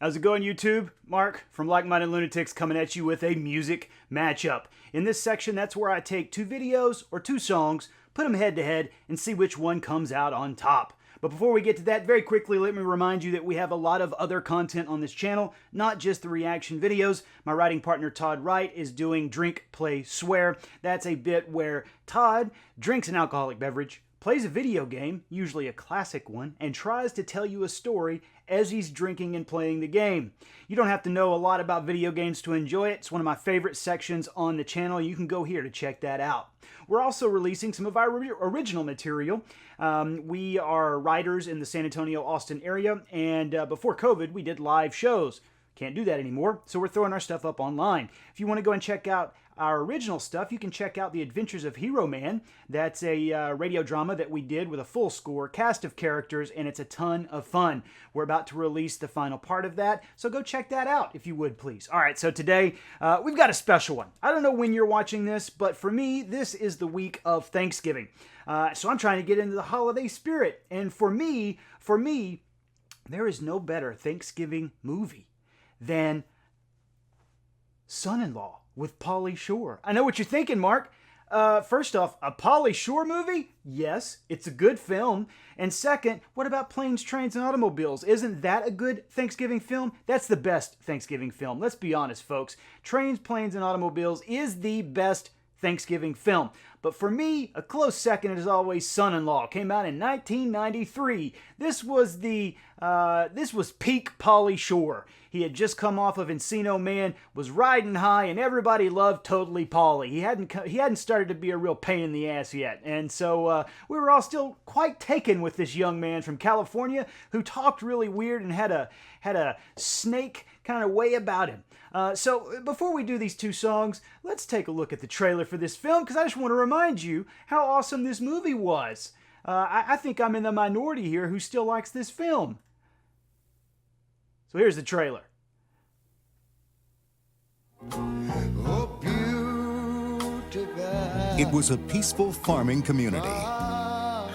How's it going, YouTube? Mark from Like-Minded Lunatics coming at you with a music matchup. In this section, that's where I take two videos or two songs, put them head to head, and see which one comes out on top. But before we get to that, very quickly, let me remind you that we have a lot of other content on this channel, not just the reaction videos. My writing partner, Todd Wright, is doing Drink, Play, Swear. That's a bit where Todd drinks an alcoholic beverage, plays a video game, usually a classic one, and tries to tell you a story as he's drinking and playing the game. You don't have to know a lot about video games to enjoy it. It's one of my favorite sections on the channel. You can go here to check that out. We're also releasing some of our original material. We are writers in the San Antonio, Austin area, and before COVID, we did live shows. Can't do that anymore, so we're throwing our stuff up online. If you want to go and check out our original stuff, you can check out The Adventures of Hero Man. That's a radio drama that we did with a full score cast of characters, and it's a ton of fun. We're about to release the final part of that, so go check that out if you would, please. All right, so today we've got a special one. I don't know when you're watching this, but for me, this is the week of Thanksgiving. So I'm trying to get into the holiday spirit, and for me, there is no better Thanksgiving movie than Son-in-Law with Pauly Shore. I know what you're thinking, Mark. First off, a Pauly Shore movie? Yes, it's a good film. And second, what about Planes, Trains, and Automobiles? Isn't that a good Thanksgiving film? That's the best Thanksgiving film. Let's be honest, folks. Trains, Planes, and Automobiles is the best Thanksgiving film. But for me, a close second is always Son-in-Law. Came out in 1993. This was peak Pauly Shore. He had just come off of Encino Man, was riding high, and everybody loved Totally Pauly. He hadn't started to be a real pain in the ass yet, and so we were all still quite taken with this young man from California who talked really weird and had a snake kind of way about him. So before we do these two songs, let's take a look at the trailer for this film, because I just want to remind you how awesome this movie was. I think I'm in the minority here who still likes this film. So here's the trailer. It was a peaceful farming community. A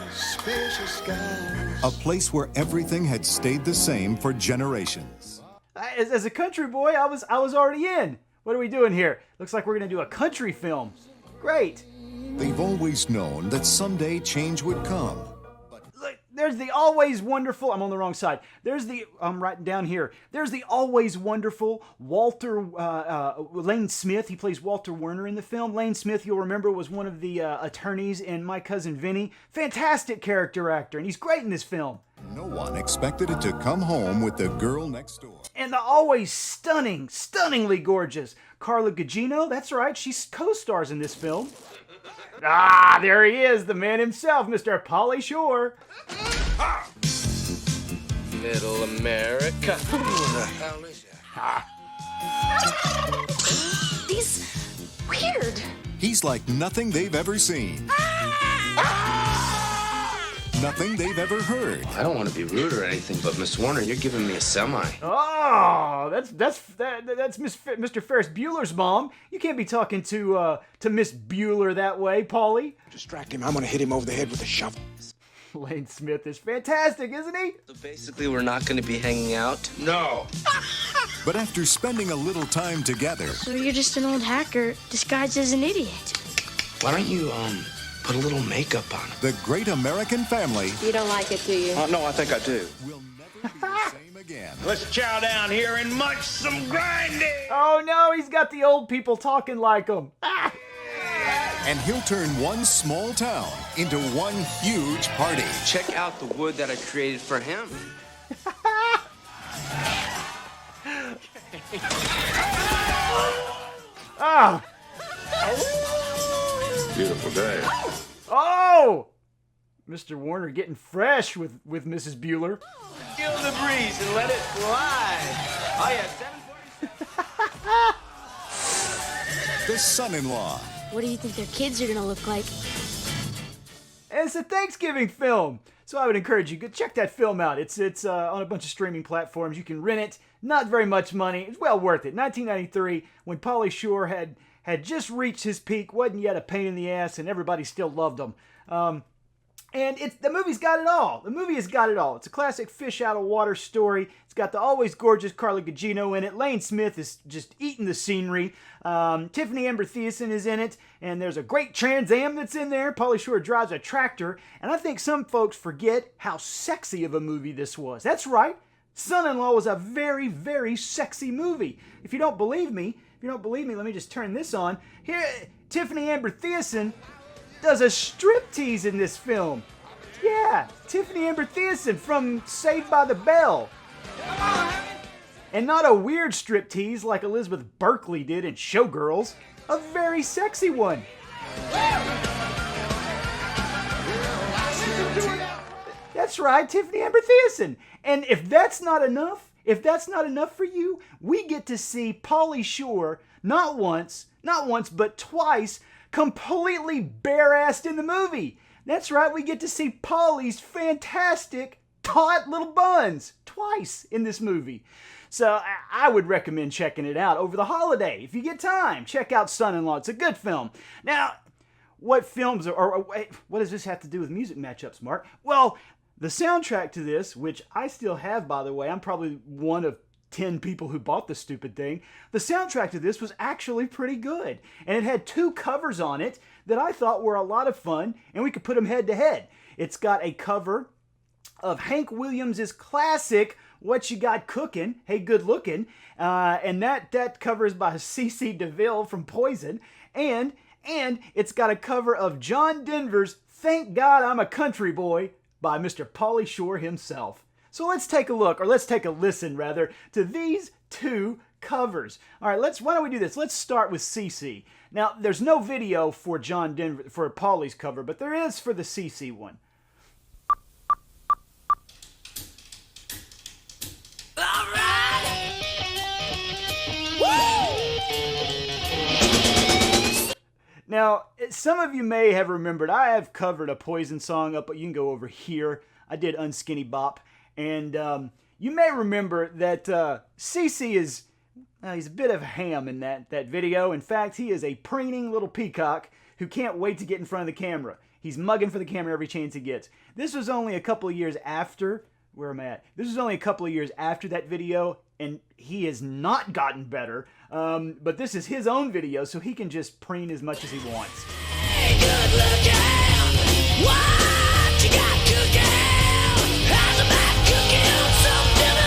place where everything had stayed the same for generations. As a country boy, I was already in. What are we doing here? Looks like we're going to do a country film. Great. They've always known that someday change would come. Look, there's the always wonderful, I'm on the wrong side. I'm writing down here. There's the always wonderful Lane Smith. He plays Walter Werner in the film. Lane Smith, you'll remember, was one of the attorneys in My Cousin Vinny. Fantastic character actor, and he's great in this film. No one expected it to come home with the girl next door. And the always stunningly gorgeous Carla Gugino. That's right, she co-stars in this film. Ah, there he is, the man himself, Mr. Pauly Shore. Middle America. He's weird. He's like nothing they've ever seen. Nothing they've ever heard. I don't want to be rude or anything, but Miss Warner, you're giving me a semi. Oh, that's Mr. Ferris Bueller's mom. You can't be talking to Miss Bueller that way, Pauly. Distract him. I'm gonna hit him over the head with a shovel. Lane Smith is fantastic, isn't he? So basically, we're not going to be hanging out? No. But after spending a little time together... So you're just an old hacker disguised as an idiot. Why don't you, put a little makeup on him? The great American family... You don't like it, do you? No, I think I do. ...will never be the same again. Let's chow down here and munch some grinding. Oh no, he's got the old people talking like him. Ah! And he'll turn one small town into one huge party. Check out the wood that I created for him. Ah! Beautiful day. Oh! Mr. Warner getting fresh with Mrs. Bueller. Feel the breeze and let it fly. Oh yeah, 7:40. The Son-in-Law. What do you think their kids are gonna look like? And it's a Thanksgiving film, so I would encourage you, go check that film out. It's on a bunch of streaming platforms. You can rent it. Not very much money. It's well worth it. 1993, when Pauly Shore had had just reached his peak, wasn't yet a pain in the ass, and everybody still loved him. And the movie's got it all. The movie has got it all. It's a classic fish out of water story. It's got the always gorgeous Carla Gugino in it. Lane Smith is just eating the scenery. Tiffany Amber Thiessen is in it. And there's a great Trans Am that's in there. Pauly Shore drives a tractor. And I think some folks forget how sexy of a movie this was. That's right. Son-in-Law was a very, very sexy movie. If you don't believe me, let me just turn this on. Here, Tiffany Amber Thiessen does a striptease in this film. Yeah, Tiffany Amber Thiessen from Saved by the Bell. And not a weird striptease like Elizabeth Berkley did in Showgirls. A very sexy one. That's right, Tiffany Amber Thiessen. And if that's not enough for you, we get to see Pauly Shore not once, but twice, completely bare-assed in the movie. That's right, we get to see Pauly's fantastic, taut little buns twice in this movie. So I would recommend checking it out over the holiday. If you get time, check out Son-in-Law. It's a good film. Now, what films what does this have to do with music matchups, Mark? Well, the soundtrack to this, which I still have, by the way, I'm probably one of 10 people who bought the stupid thing. The soundtrack to this was actually pretty good. And it had 2 covers on it that I thought were a lot of fun, and we could put them head to head. It's got a cover of Hank Williams' classic, What You Got Cookin', Hey Good Lookin', and that cover is by C.C. DeVille from Poison, and it's got a cover of John Denver's Thank God I'm a Country Boy by Mr. Pauly Shore himself. So let's take a listen to these 2 covers. All right, why don't we do this? Let's start with CC. Now, there's no video for for Pauly's cover, but there is for the CC one. All right. Now, some of you may have remembered I have covered a Poison song up, but you can go over here. I did Unskinny Bop. And you may remember that CC is, he's a bit of a ham in that video. In fact, he is a preening little peacock who can't wait to get in front of the camera. He's mugging for the camera every chance he gets. This was only a couple of years after, This was only a couple of years after that video, and he has not gotten better. But this is his own video, so he can just preen as much as he wants. Hey, good looking. What you got cooking? How's about cooking something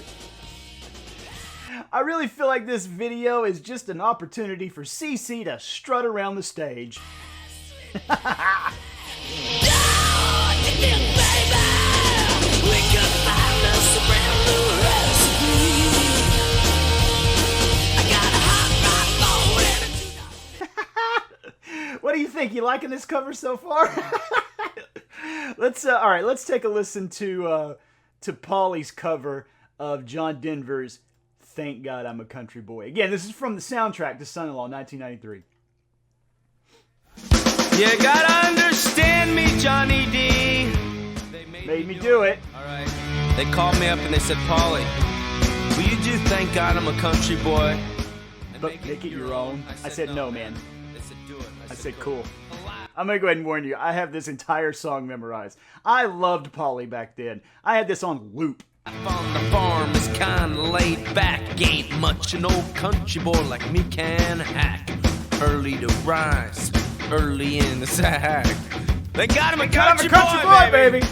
up? I really feel like this video is just an opportunity for CC to strut around the stage. What do you think? You liking this cover so far? All right, let's take a listen to Pauly's cover of John Denver's Thank God I'm a Country Boy. Again, this is from the soundtrack to Son-in-Law, 1993. You gotta understand me, Johnny D. They Made me do it. All right. They called me up and they said, Pauly, will you do Thank God I'm a Country Boy? And But make it your own. I said no, man. They said, do it. I said cool. I'm going to go ahead and warn you. I have this entire song memorized. I loved Pauly back then. I had this on loop. On the farm is kinda laid back. Ain't much an old country boy like me can hack. Early to rise, early in the sack. They got him a country boy, baby.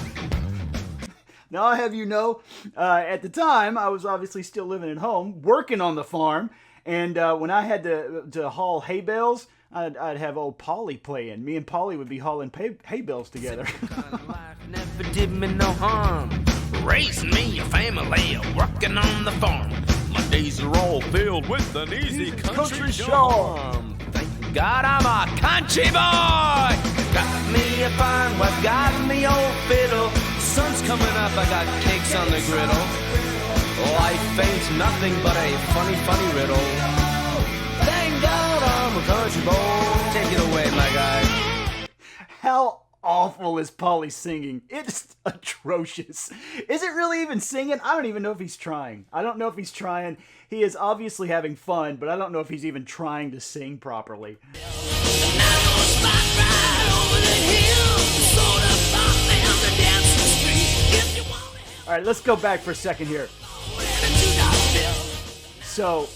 Now I'll have you know, at the time, I was obviously still living at home, working on the farm, and when I had to haul hay bales, I'd have old Pauly playing. Me and Pauly would be hauling hay bales together. Life never did me no harm. Raising me a family, working on the farm. My days are all filled with an easy country charm. Thank God I'm a country boy. Got me a fine wife, got me old fiddle. Sun's coming up, I got cakes on the griddle. Life ain't nothing but a funny, funny riddle. Thank God I'm a country boy. Take it away, my guy. How awful is Pauly singing? It's atrocious. Is it really even singing? I don't even know if he's trying. He is obviously having fun, but I don't know if he's even trying to sing properly. Now, spot right over All right, let's go back for a second here. So,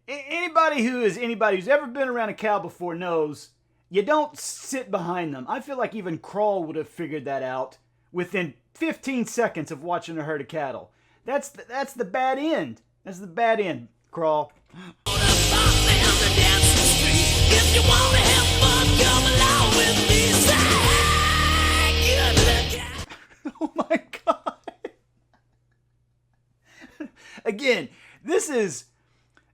anybody who's ever been around a cow before knows you don't sit behind them. I feel like even Crawl would have figured that out within 15 seconds of watching a herd of cattle. That's the bad end. That's the bad end, Crawl. Oh my God. Again, this is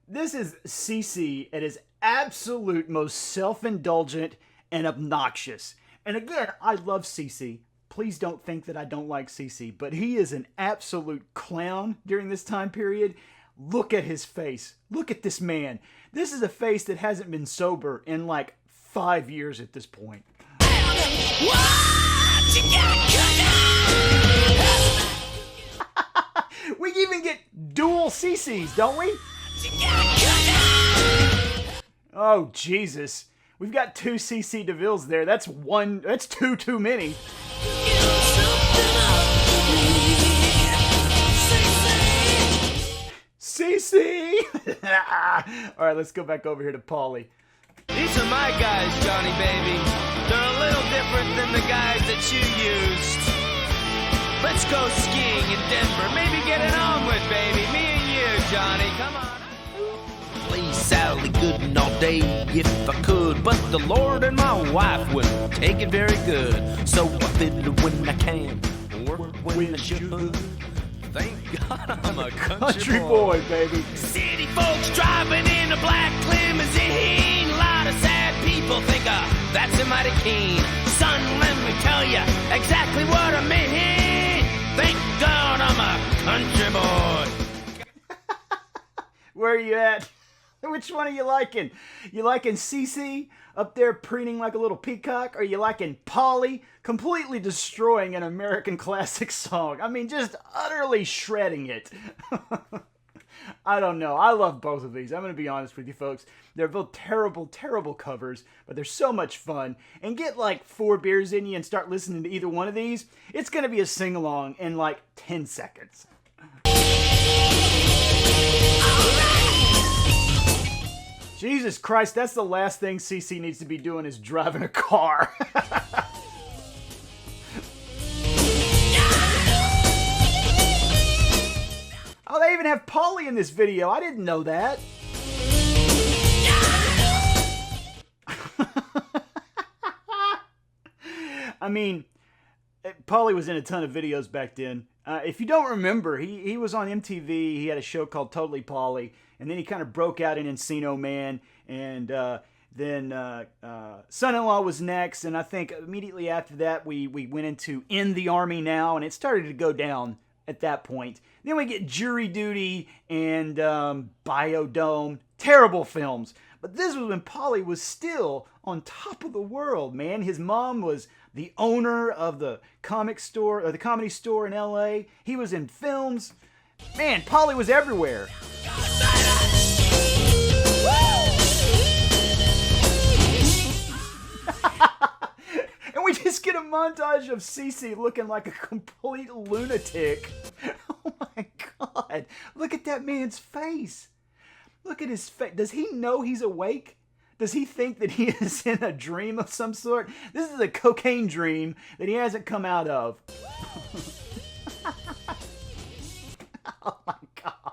CC at his absolute most self-indulgent and obnoxious. And again, I love CC. Please don't think that I don't like CC, but he is an absolute clown during this time period. Look at his face. Look at this man. This is a face that hasn't been sober in like 5 years at this point. We even get dual CCs, don't we? Oh, Jesus. We've got 2 CC DeVille's there. That's two too many. CC! All right, let's go back over here to Pauly. These are my guys, Johnny baby. They're a little different than the guys that you used. Let's go skiing in Denver. Maybe get an omelet, baby. Me and you, Johnny. Come on. Play Sally Gooden all day if I could, but the Lord and my wife wouldn't take it very good. So I fiddle when I can, work when I should. Thank God I'm a country boy, baby. City folks driving in a black limousine. A lot of sad people think that's a mighty keen. Son, let me tell you exactly what I mean. Thank God I'm a country boy. Where are you at? Which one are you liking? You liking CC up there preening like a little peacock? Or are you liking Pauly completely destroying an American classic song? I mean, just utterly shredding it. I don't know. I love both of these. I'm going to be honest with you folks. They're both terrible, terrible covers, but they're so much fun. And get like 4 beers in you and start listening to either one of these. It's going to be a sing-along in like 10 seconds. Jesus Christ, that's the last thing CC needs to be doing is driving a car. Oh, they even have Pauly in this video. I didn't know that. I mean, Pauly was in a ton of videos back then. If you don't remember, he was on MTV. He had a show called Totally Pauly. And then he kind of broke out in Encino Man. And then Son-in-Law was next. And I think immediately after that, we went into In the Army Now. And it started to go down at that point. Then we get Jury Duty and Biodome. Terrible films. But this was when Pauly was still on top of the world, man. His mom was the owner of the comic store, or the comedy store in LA. He was in films. Man, Pauly was everywhere. And we just get a montage of CC looking like a complete lunatic. Oh my God. Look at that man's face. Look at his face. Does he know he's awake? Does he think that he is in a dream of some sort? This is a cocaine dream that he hasn't come out of. Oh my God.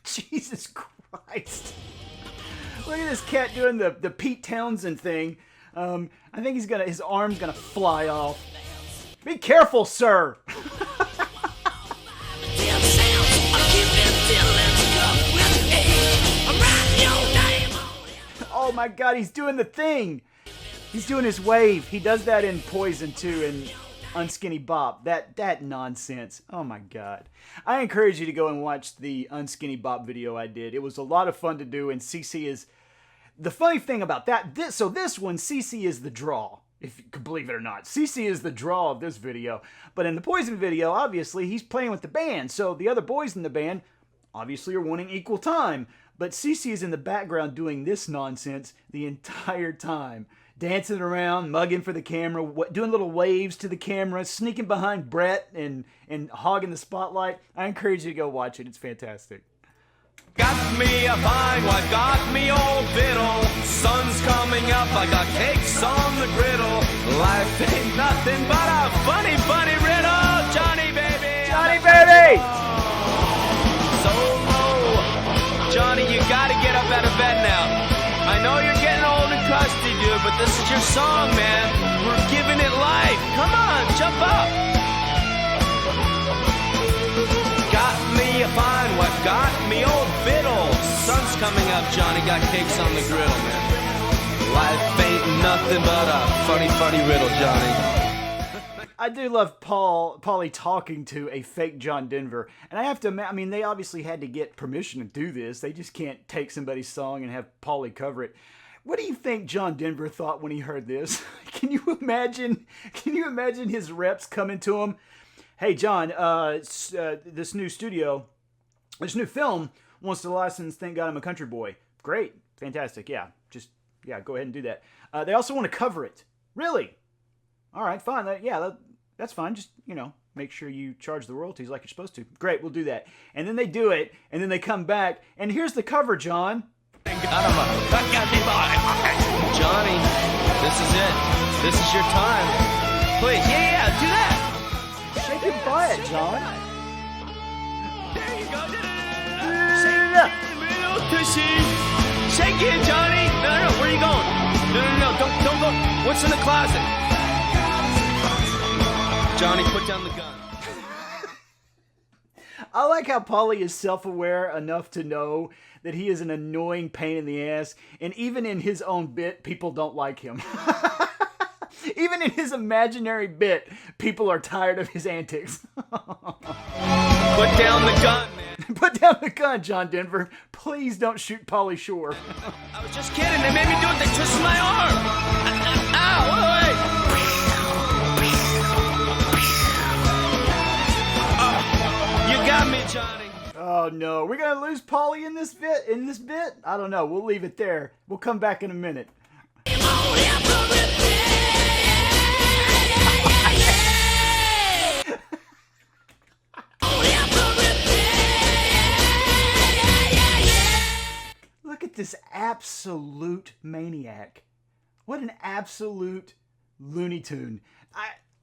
Jesus Christ. Look at this cat doing the Pete Townsend thing. I think his arm's gonna fly off. Be careful, sir. Oh my God, he's doing the thing. He's doing his wave. He does that in Poison too, and Unskinny Bop. That nonsense. Oh my God. I encourage you to go and watch the Unskinny Bop video I did. It was a lot of fun to do, and CC is... The funny thing about that, this one, CC is the draw. if you could believe it or not. CeCe is the draw of this video. But in the Poison video, obviously, he's playing with the band. So the other boys in the band obviously are wanting equal time. But CeCe is in the background doing this nonsense the entire time. Dancing around, mugging for the camera, doing little waves to the camera, sneaking behind Brett and hogging the spotlight. I encourage you to go watch it. It's fantastic. Got me a fine wife, got me old fiddle. Sun's coming up, I got cakes on the griddle. Life ain't nothing but a funny, funny riddle. Johnny, baby. Johnny, baby! So low. Johnny, you gotta get up out of bed now. I know you're getting old and crusty, dude, but this is your song, man. We're giving it life. Come on, jump up. Got me a fine wife, got me old fiddle. Sun's coming up, Johnny, got cakes on the griddle, man. Life ain't nothing but a funny, funny riddle, Johnny. I do love Pauly talking to a fake John Denver. And I have to, I mean, they obviously had to get permission to do this. They just can't take somebody's song and have Pauly cover it. What do you think John Denver thought when he heard this? Can you imagine his reps coming to him? Hey, John, this new film wants to license Thank God I'm a Country Boy. Great. Fantastic. Yeah. Go ahead and do that. They also want to cover it. Really? All right, fine. That's fine. Just, make sure you charge the royalties like you're supposed to. Great, we'll do that. And then they do it, and then they come back, and here's the cover, John. Johnny, this is it. This is your time. Please, yeah, do that. Shake it by it, John. There you go. Shake it, Johnny. No, where are you going? No, don't go. What's in the closet? Johnny, put down the gun. I like how Pauly is self-aware enough to know that he is an annoying pain in the ass, and even in his own bit, people don't like him. Even in his imaginary bit, people are tired of his antics. Put down the gun, man. Put down the gun, John Denver. Please don't shoot Pauly Shore. I was just kidding. They made me do it. They twisted my arm. Ow, wait. You got me, Johnny. Oh no, we're gonna lose Pauly in this bit? I don't know. We'll leave it there. We'll come back in a minute. Look at this absolute maniac. What an absolute Looney Tune.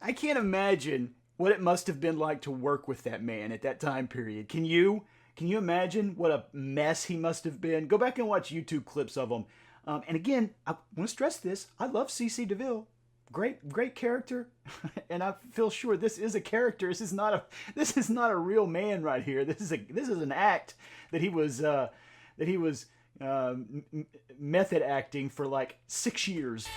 I can't imagine what it must have been like to work with that man at that time period. Can you imagine what a mess he must have been? Go back and watch YouTube clips of him. And again, I want to stress this. I love CeCe DeVille. Great character. And I feel sure this is a character. This is not a real man right here. This is an act that he was method acting for like 6 years.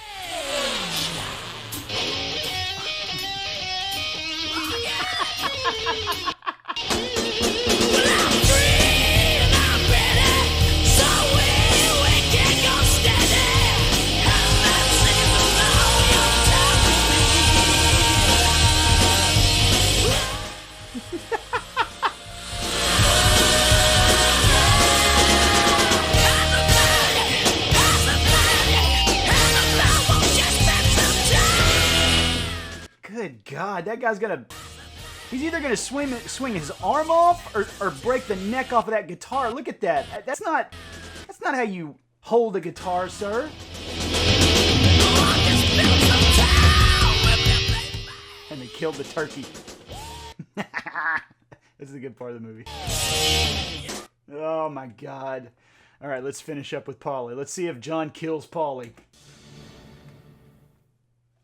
Good God, that guy's he's either gonna swing his arm off or break the neck off of that guitar. Look at that. That's not how you hold a guitar, sir. And they killed the turkey. This is a good part of the movie. Oh my God. All right, let's finish up with Pauly. Let's see if John kills Pauly.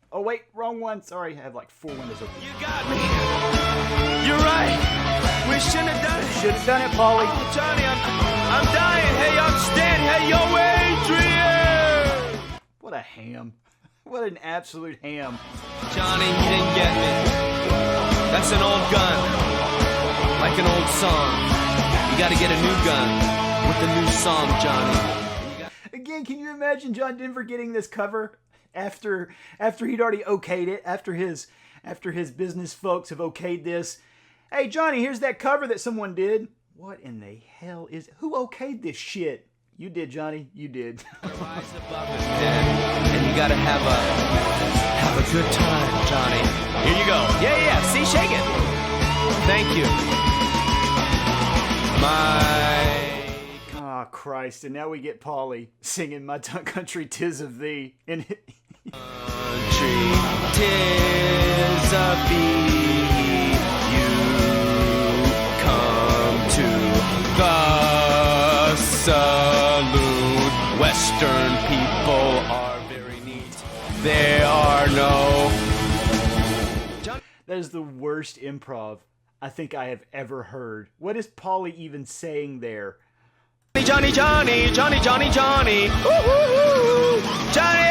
Oh wait, wrong one. Sorry, I have like 4 windows open. You got me. You're right. We shouldn't have done it. Should have done it, Pauly. Oh, Johnny, I'm dying. Hey, I'm Stan. Hey, yo, Adrian. What a ham. What an absolute ham. Johnny, you didn't get me. That's an old gun. Like an old song. You got to get a new gun with a new song, Johnny. Again, can you imagine John Denver getting this cover? after he'd already okayed it, after his business folks have okayed this. Hey, Johnny, here's that cover that someone did. What in the hell who okayed this shit? You did, Johnny. You did. Rise above it, and you gotta have a good time, Johnny. Here you go. Yeah. See, shake it. Thank you. Oh, Christ. And now we get Pauly singing My Country 'Tis of Thee. And Country, 'tis of thee. You come to the saloon. Western people are very neat. There are no... that is the worst improv I think I have ever heard. What is Pauly even saying there? Johnny, Johnny, Johnny, Johnny, Johnny. Woo-hoo-hoo. Johnny!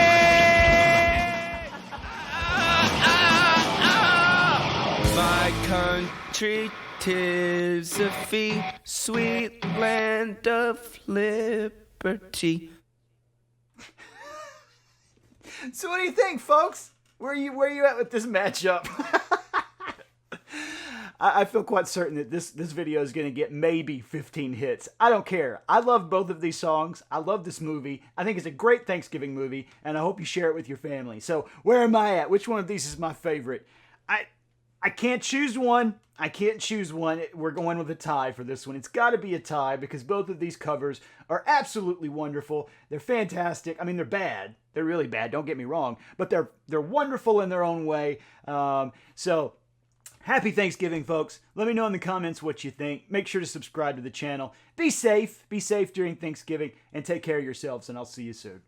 My country, 'tis a fee, sweet land of liberty. So what do you think, folks? Where are you at with this matchup? I feel quite certain that this video is going to get maybe 15 hits. I don't care. I love both of these songs. I love this movie. I think it's a great Thanksgiving movie, and I hope you share it with your family. So where am I at? Which one of these is my favorite? I can't choose one. I can't choose one. We're going with a tie for this one. It's got to be a tie because both of these covers are absolutely wonderful. They're fantastic. I mean, they're bad. They're really bad. Don't get me wrong. But they're wonderful in their own way. So happy Thanksgiving, folks. Let me know in the comments what you think. Make sure to subscribe to the channel. Be safe. Be safe during Thanksgiving. And take care of yourselves. And I'll see you soon.